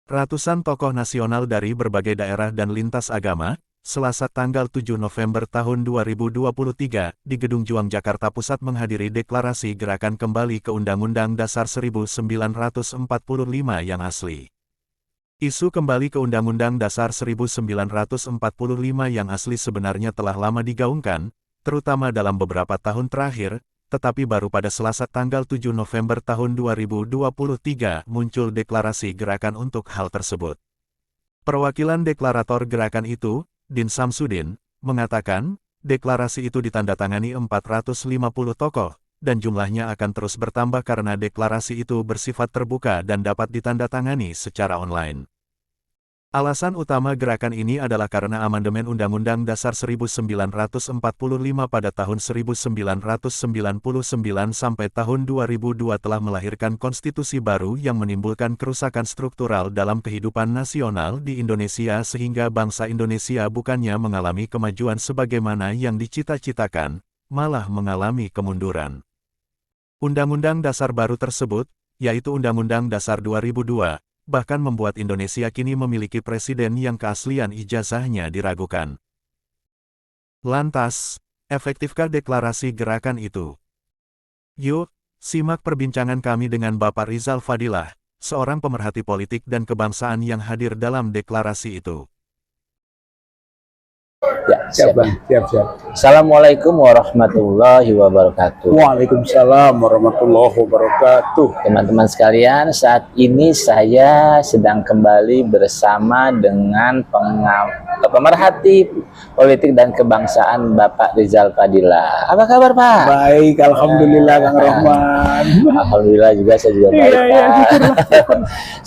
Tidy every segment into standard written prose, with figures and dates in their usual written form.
Ratusan tokoh nasional dari berbagai daerah dan lintas agama, Selasa tanggal 7 November tahun 2023, di Gedung Juang Jakarta Pusat menghadiri deklarasi gerakan kembali ke Undang-Undang Dasar 1945 yang asli. Isu kembali ke Undang-Undang Dasar 1945 yang asli sebenarnya telah lama digaungkan, terutama dalam beberapa tahun terakhir, tetapi baru pada Selasa tanggal 7 November tahun 2023 muncul deklarasi gerakan untuk hal tersebut. Perwakilan deklarator gerakan itu, Din Samsudin, mengatakan, deklarasi itu ditandatangani 450 tokoh, dan jumlahnya akan terus bertambah karena deklarasi itu bersifat terbuka dan dapat ditandatangani secara online. Alasan utama gerakan ini adalah karena amandemen Undang-Undang Dasar 1945 pada tahun 1999 sampai tahun 2002 telah melahirkan konstitusi baru yang menimbulkan kerusakan struktural dalam kehidupan nasional di Indonesia sehingga bangsa Indonesia bukannya mengalami kemajuan sebagaimana yang dicita-citakan, malah mengalami kemunduran. Undang-undang dasar baru tersebut, yaitu Undang-Undang Dasar 2002, bahkan membuat Indonesia kini memiliki presiden yang keaslian ijazahnya diragukan. Lantas, efektifkah deklarasi gerakan itu? Yuk, simak perbincangan kami dengan Bapak Rizal Fadilah, seorang pemerhati politik dan kebangsaan yang hadir dalam deklarasi itu. Ya, siap. Assalamualaikum warahmatullahi wabarakatuh. Waalaikumsalam warahmatullahi wabarakatuh. Teman-teman sekalian, saat ini saya sedang kembali bersama dengan pemerhati politik dan kebangsaan Bapak Rizal Fadilah. Apa kabar, Pak? Baik, alhamdulillah Kang Rahman. Alhamdulillah juga saya juga baik, Pak.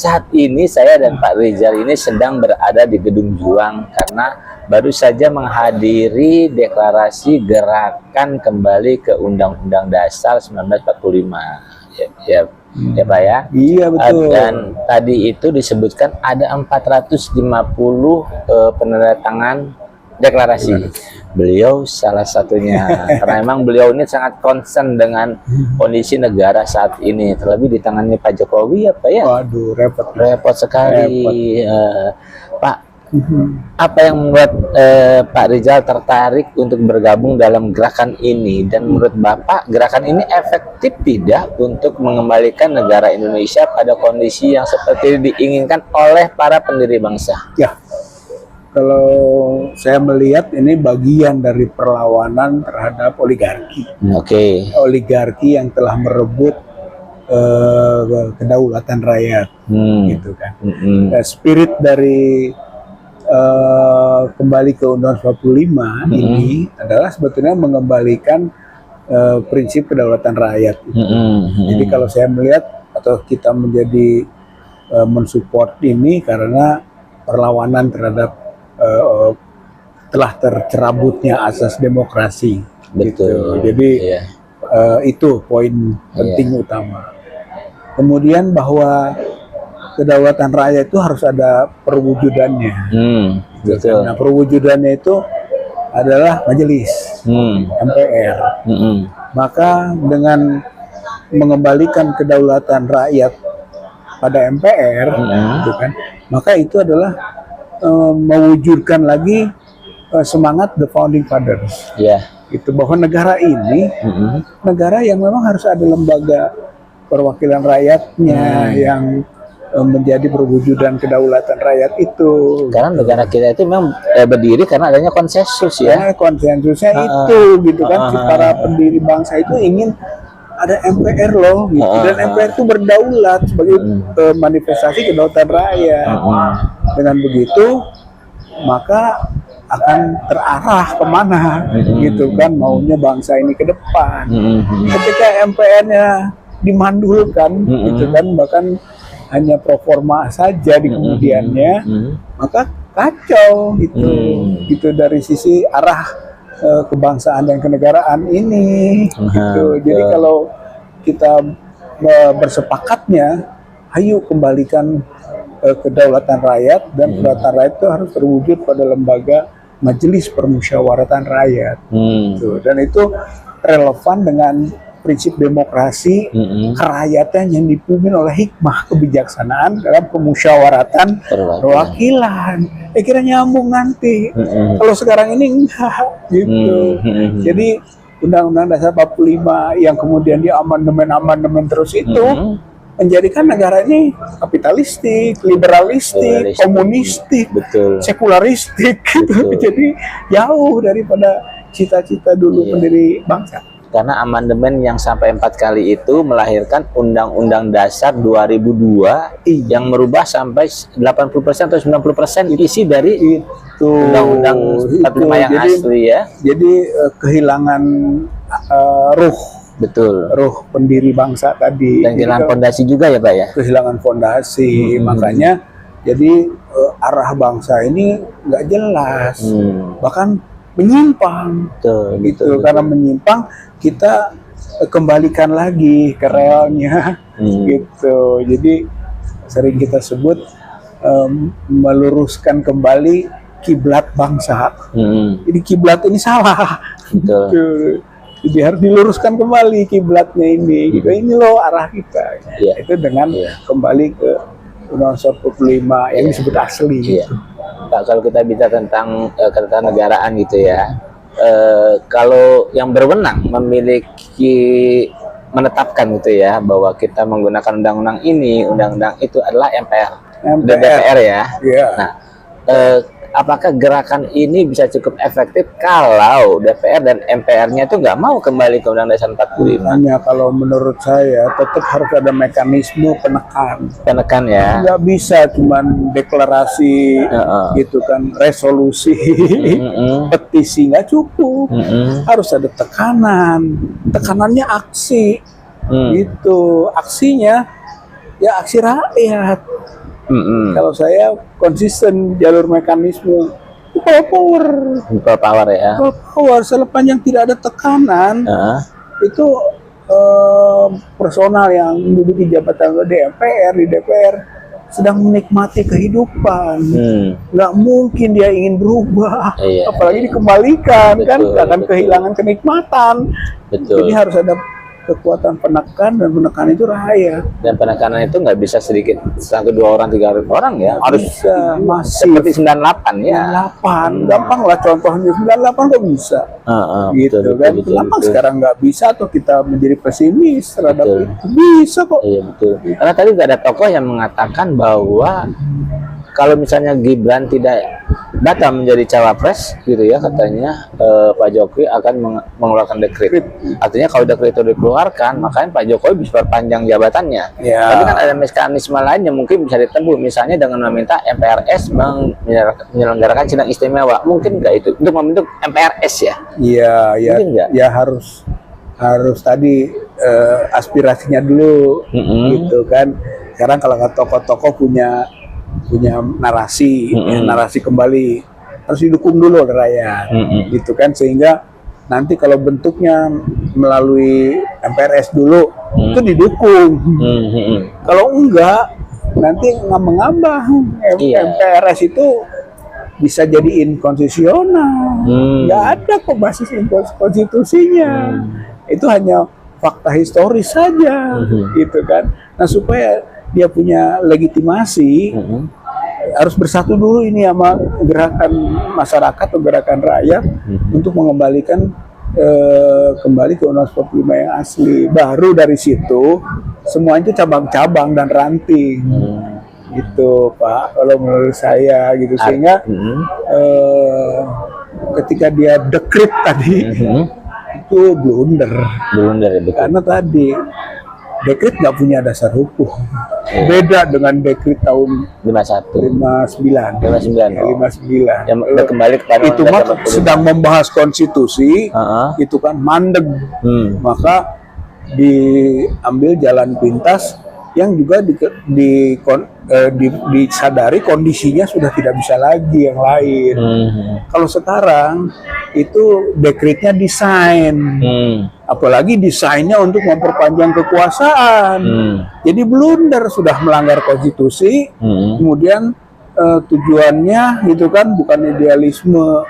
Saat ini saya dan Pak Rizal ini sedang berada di Gedung Juang karena baru saja menghadiri deklarasi gerakan kembali ke Undang-Undang Dasar 1945. Ya, Pak ya? Iya, betul. Dan tadi itu disebutkan ada 450 penandatangan deklarasi. Beliau salah satunya. Karena memang beliau ini sangat concern dengan kondisi negara saat ini. Terlebih di tangannya Pak Jokowi, ya Pak ya? Waduh, repot. Repot sekali. Pak, apa yang membuat Pak Rizal tertarik untuk bergabung dalam gerakan ini, dan menurut Bapak gerakan ini efektif tidak untuk mengembalikan negara Indonesia pada kondisi yang seperti diinginkan oleh para pendiri bangsa? Ya, kalau saya melihat ini bagian dari perlawanan terhadap oligarki. Oke. Oligarki yang telah merebut kedaulatan rakyat, gitu kan. Spirit dari kembali ke Undang-Undang 45 ini adalah sebetulnya mengembalikan prinsip kedaulatan rakyat. Jadi kalau saya melihat atau kita menjadi mensupport ini karena perlawanan terhadap telah tercerabutnya asas demokrasi. Betul. Gitu. Jadi itu poin penting utama. Kemudian bahwa kedaulatan rakyat itu harus ada perwujudannya. Betul. Nah, perwujudannya itu adalah majelis MPR. Maka dengan mengembalikan kedaulatan rakyat pada MPR, gitu kan, maka itu adalah mewujudkan lagi semangat the founding fathers. Itu bahwa negara ini negara yang memang harus ada lembaga perwakilan rakyatnya yang menjadi perwujudan kedaulatan rakyat itu. Karena negara kita itu memang berdiri karena adanya konsensus ya. Karena konsensusnya itu, gitu kan. Para pendiri bangsa itu ingin ada MPR loh, gitu. Dan MPR itu berdaulat sebagai manifestasi kedaulatan rakyat. Dengan begitu, maka akan terarah kemana, gitu kan, maunya bangsa ini ke depan. Ketika MPR-nya dimandulkan, gitu kan, bahkan hanya proforma saja di kemudiannya, maka kacau gitu dari sisi arah kebangsaan dan kenegaraan ini. Gitu. Jadi kalau kita bersepakatnya, ayo kembalikan kedaulatan rakyat, dan kedaulatan rakyat itu harus terwujud pada lembaga majelis permusyawaratan rakyat. Gitu. Dan itu relevan dengan prinsip demokrasi kerakyatan yang dipimpin oleh hikmah kebijaksanaan dalam pemusyawaratan perwakilan. Kira nyambung nanti. Kalau sekarang ini enggak gitu. Jadi Undang-Undang Dasar 45 yang kemudian diamandemen terus itu menjadikan negara ini kapitalistik, liberalistik, komunistik, sekularistik gitu. Jadi jauh daripada cita-cita dulu pendiri bangsa. Karena amandemen yang sampai 4 kali itu melahirkan Undang-Undang Dasar 2002 yang merubah sampai 80% atau 90% isi dari itu Undang-Undang 45 yang asli ya. Jadi kehilangan ruh. Betul. Ruh pendiri bangsa tadi. Dan kehilangan fondasi juga ya Pak ya. Kehilangan fondasi, makanya jadi arah bangsa ini nggak jelas, bahkan menyimpang. Betul. Karena menyimpang kita kembalikan lagi ke realnya, gitu. Jadi sering kita sebut meluruskan kembali kiblat bangsa. Jadi kiblat ini salah. Betul. Jadi harus diluruskan kembali kiblatnya ini. Gitu. Ini loh arah kita. Itu dengan kembali ke Undang-Undang 45 yang disebut asli. Gitu. Pak, kalau kita bicara tentang ketatanegaraan gitu ya, kalau yang berwenang menetapkan gitu ya bahwa kita menggunakan undang-undang ini, undang-undang itu adalah MPR. DPR ya. Nah, apakah gerakan ini bisa cukup efektif kalau DPR dan MPR-nya itu nggak mau kembali ke Undang-Undang Dasar 45? Hanya kalau menurut saya tetap harus ada mekanisme penekan ya. Nggak bisa cuman deklarasi gitu kan, resolusi, petisi nggak cukup. Harus ada tekanannya aksi, gitu. Aksinya ya aksi rakyat. Kalau saya konsisten jalur mekanisme power ya. Power sepanjang tidak ada tekanan itu personal yang menduduki jabatan di DPR sedang menikmati kehidupan. Nggak mungkin dia ingin berubah, apalagi dikembalikan kan, akan kehilangan kenikmatan. Jadi harus ada kekuatan penekan, dan penekan itu rakyat. Dan penekanan itu nggak bisa sedikit 1, 2 orang, 3 orang ya. Harus bisa masif. Seperti 98 ya. 98 gampang lah contohnya. 98 kok bisa. Gitu kan. Kenapa sekarang nggak bisa atau kita menjadi pesimis terhadap itu? Bisa kok. Iya betul. Karena tadi nggak ada tokoh yang mengatakan bahwa kalau misalnya Gibran tidak datang menjadi cawapres gitu ya, katanya Pak Jokowi akan mengeluarkan dekret. Artinya kalau dekret itu dikeluarkan, makanya Pak Jokowi bisa perpanjang jabatannya. Tapi kan ada mekanisme lain yang mungkin bisa ditempuh, misalnya dengan meminta MPRS menyelenggarakan sidang istimewa. Mungkin nggak itu untuk membentuk MPRS ya? Ya harus tadi aspirasinya dulu, gitu kan. Sekarang kalau tokoh-tokoh punya narasi, narasi kembali harus didukung dulu oleh rakyat, gitu kan, sehingga nanti kalau bentuknya melalui MPRS dulu itu didukung. Kalau enggak nanti ngambang-ngambang. MPRS itu bisa jadi inkonstitusional, nggak ada kok basis konstitusinya. Itu hanya fakta historis saja, gitu kan. Nah supaya dia punya legitimasi, harus bersatu dulu ini sama gerakan masyarakat atau gerakan rakyat untuk mengembalikan kembali ke Undang-Undang 45 yang asli. Baru dari situ semua itu cabang-cabang dan ranting, gitu Pak. Kalau menurut saya gitu, sehingga ketika dia dekret tadi itu blunder ya, karena tadi dekret nggak punya dasar hukum. Beda dengan dekret tahun 59. Yang kembali kepada itu sedang membahas konstitusi, itu kan mandeg. Maka diambil jalan pintas yang juga disadari kondisinya sudah tidak bisa lagi yang lain. Kalau sekarang itu dekretnya desain, apalagi desainnya untuk memperpanjang kekuasaan. Jadi blunder, sudah melanggar konstitusi, kemudian tujuannya gitu kan bukan idealisme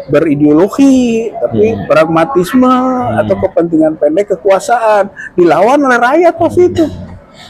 berideologi, tapi pragmatisme atau kepentingan pendek kekuasaan dilawan oleh rakyat pasti itu.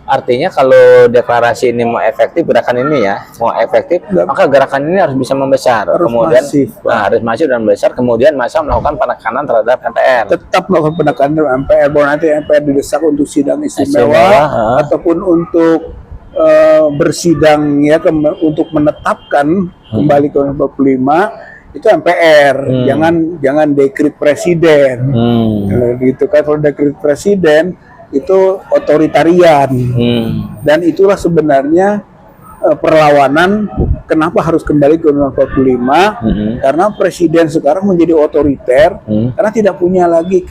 Artinya kalau deklarasi ini mau efektif, gerakan ini ya mau efektif, maka gerakan ini harus bisa membesar, Harus kemudian masif, Pak. harus masif dan besar, kemudian masa melakukan penekanan terhadap MPR. Tetap melakukan penekanan MPR, bahwa nanti MPR didesak untuk sidang istimewa, Istimewa, ataupun untuk bersidang ya untuk menetapkan kembali ke 45 itu MPR, jangan dekret presiden. Kalau gitu kan, kalau dekret presiden itu otoritarian, dan itulah sebenarnya perlawanan kenapa harus kembali ke Undang-Undang 45, karena presiden sekarang menjadi otoriter karena tidak punya lagi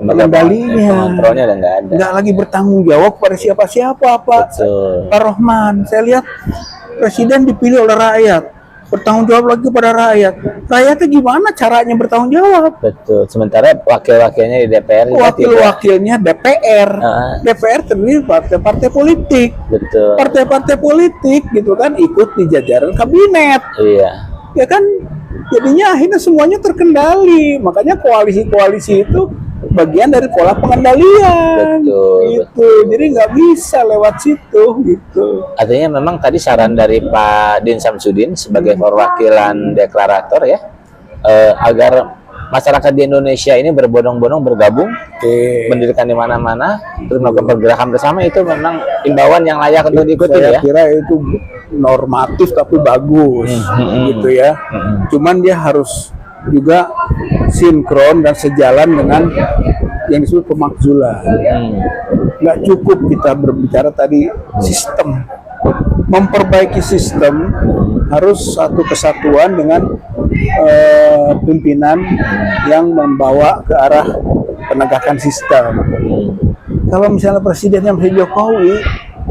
pengendalinya, kontrolnya udah nggak ada, nggak lagi bertanggung jawab pada siapa-siapa. Pak Rohman, saya lihat presiden dipilih oleh rakyat, bertanggung jawab lagi pada rakyat. Rakyatnya gimana caranya bertanggung jawab? Betul. Sementara wakil-wakilnya di DPR, wakil-wakilnya DPR, DPR terdiri partai-partai politik. Betul. Partai-partai politik gitu kan ikut di jajaran kabinet. Iya. Ya kan, jadinya akhirnya semuanya terkendali. Makanya koalisi-koalisi itu bagian dari pola pengendalian. Betul, gitu. betul. Jadi nggak bisa lewat situ gitu. Artinya memang tadi saran dari Pak Din Samsudin sebagai perwakilan deklarator ya, agar masyarakat di Indonesia ini berbondong-bondong bergabung, mendirikan di mana-mana, terus melakukan pergerakan bersama, itu memang imbauan yang layak untuk diikuti Saya ya. kira itu normatif tapi bagus gitu ya. Cuman dia harus juga sinkron dan sejalan dengan yang disebut pemakzulan. Nggak cukup kita berbicara tadi sistem, memperbaiki sistem harus satu kesatuan dengan pimpinan yang membawa ke arah penegakan sistem. Kalau misalnya presidennya misalnya Jokowi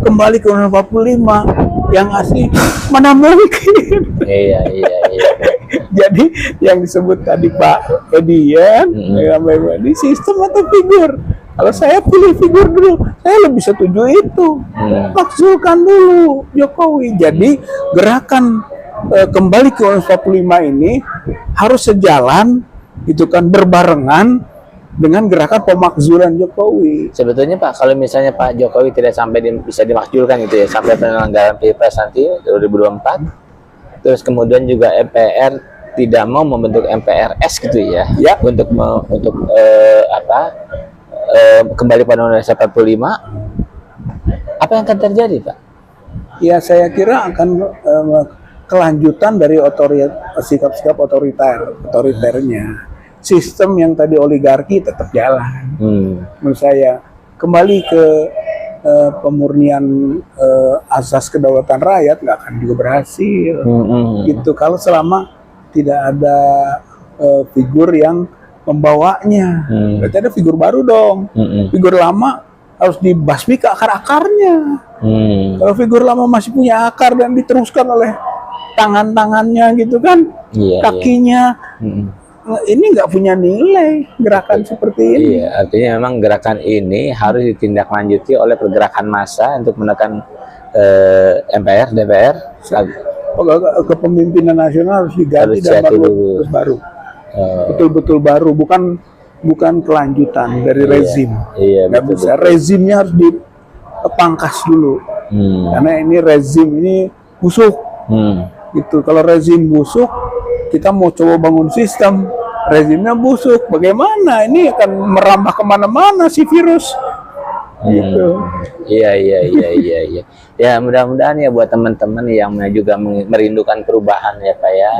kembali ke Undang-Undang 45 yang asli, mana mungkin? Iya. Jadi yang disebut tadi Pak Edi ya, ini sistem atau figur? Kalau saya pilih figur dulu, saya lebih setuju itu. Makzulkan dulu Jokowi. Jadi gerakan kembali ke Undang-Undang 45 ini harus sejalan, itu kan berbarengan dengan gerakan pemakzulan Jokowi. Sebetulnya Pak, kalau misalnya Pak Jokowi tidak sampai bisa dimakzulkan gitu ya, sampai penyelenggaraan Pilpres nanti 2024, terus kemudian juga MPR tidak mau membentuk MPRS gitu ya, untuk kembali pada Undang-Undang 45, apa yang akan terjadi Pak? Ya saya kira akan kelanjutan dari sikap-sikap otoriternya. Sistem yang tadi oligarki tetap jalan. Menurut saya kembali ke pemurnian asas kedaulatan rakyat nggak akan juga berhasil. Gitu kalau selama tidak ada figur yang membawanya. Berarti ada figur baru dong. Figur lama harus dibasmi ke akar-akarnya. Kalau figur lama masih punya akar dan diteruskan oleh tangan-tangannya gitu kan, kakinya, ini nggak punya nilai gerakan seperti ini. Iya, artinya memang gerakan ini harus ditindaklanjuti oleh pergerakan massa untuk menekan MPR, DPR. Kepemimpinan nasional harus diganti dan baru. Betul-betul baru, bukan kelanjutan dari rezim. Nggak bisa. Rezimnya harus dipangkas dulu. Karena ini rezim ini busuk. Gitu. Kalau rezim busuk, kita mau coba bangun sistem, rezimnya busuk, bagaimana? Ini akan merambah kemana-mana si virus. Gitu. Iya. Ya mudah-mudahan ya buat teman-teman yang juga merindukan perubahan ya Pak ya.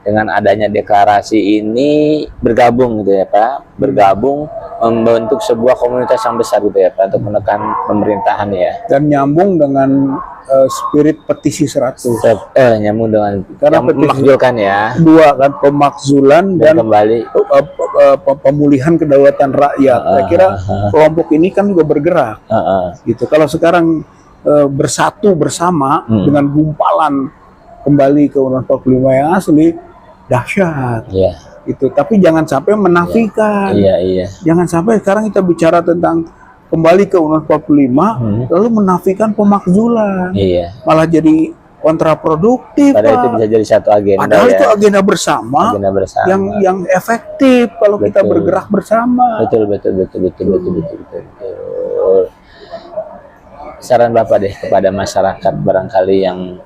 Dengan adanya deklarasi ini bergabung gitu ya Pak, bergabung membentuk sebuah komunitas yang besar gitu ya Pak untuk menekan pemerintahan ya. Dan nyambung dengan spirit petisi 100. Nyambung dengan karena yang memakzulkan ya. Dua kan, pemakzulan dan kembali pemulihan kedaulatan rakyat. Saya kira kelompok ini kan juga bergerak. Gitu. Kalau sekarang bersatu bersama dengan gumpalan kembali ke Undang-Undang 45 yang asli, dahsyat. Itu. Tapi jangan sampai menafikan. Jangan sampai sekarang kita bicara tentang kembali ke Undang-Undang 45 lalu menafikan pemakzulan. Malah jadi kontraproduktif. Padahal itu Pak. bisa jadi satu agenda. Padahal ya. itu agenda bersama, Agenda bersama. yang efektif kalau kita Betul. bergerak bersama. Betul. Saran Bapak deh kepada masyarakat barangkali yang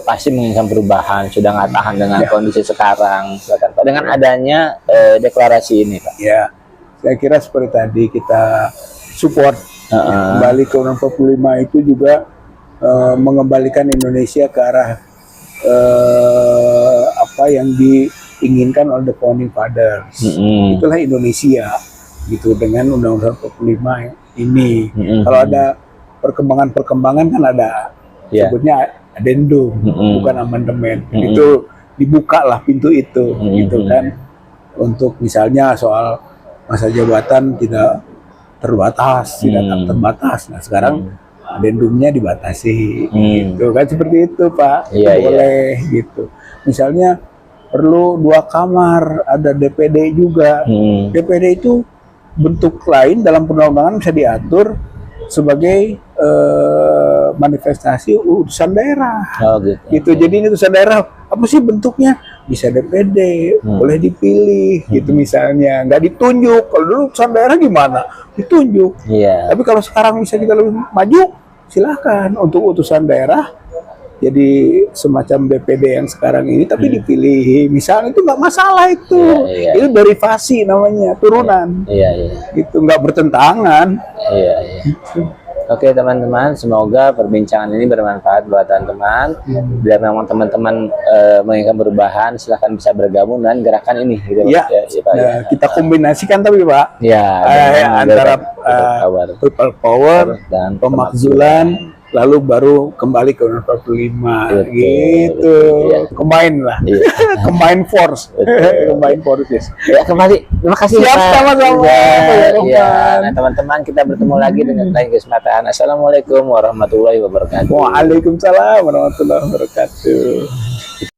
pasti menginginkan perubahan, sudah nggak tahan dengan kondisi sekarang, silakan Pak. Dengan adanya deklarasi ini, Pak. Ya, saya kira seperti tadi kita support kembali ke Undang 45 itu juga mengembalikan Indonesia ke arah apa yang diinginkan oleh the founding fathers. Itulah Indonesia gitu dengan Undang-Undang 45 ini. Kalau ada perkembangan kan ada sebutnya adendum, bukan amandemen. Itu dibukalah pintu itu, gitu kan, untuk misalnya soal masa jabatan tidak terbatas, tidak terbatas. Nah sekarang adendumnya dibatasi, gitu kan, seperti itu Pak. Iya, Boleh gitu. Misalnya perlu 2 kamar, ada DPD juga. DPD itu bentuk lain dalam perundang-undangan bisa diatur sebagai manifestasi utusan daerah. Oh, gitu. Jadi ini utusan daerah apa sih bentuknya? Bisa DPD, boleh dipilih gitu misalnya, nggak ditunjuk. Kalau dulu utusan daerah gimana? Ditunjuk. Iya. Tapi kalau sekarang bisa kita lebih maju, silahkan untuk utusan daerah jadi semacam DPD yang sekarang ini, tapi dipilih. Misalnya itu nggak masalah itu. Iya. Itu derivasi namanya, turunan. Iya. Gitu, nggak bertentangan. Iya. Oke teman-teman, semoga perbincangan ini bermanfaat buat teman-teman. Bila memang teman-teman menginginkan perubahan, silahkan bisa bergabung dengan gerakan ini. Gitu, Ya, Pak, ya. kita kombinasikan tapi Pak, Ya, antara people people power dan pemakzulan, lalu baru kembali ke Undang 45 Betul, gitu. Iya. Combine lah. Iya. Combine force. Betul. Combine forces. Ya kembali, terima kasih. Siap, Pak. sama-sama, Ya, Pak Rohman. ya. Nah teman-teman, kita bertemu lagi dengan lain kesempatan. Assalamualaikum warahmatullahi wabarakatuh. Waalaikumsalam warahmatullahi wabarakatuh.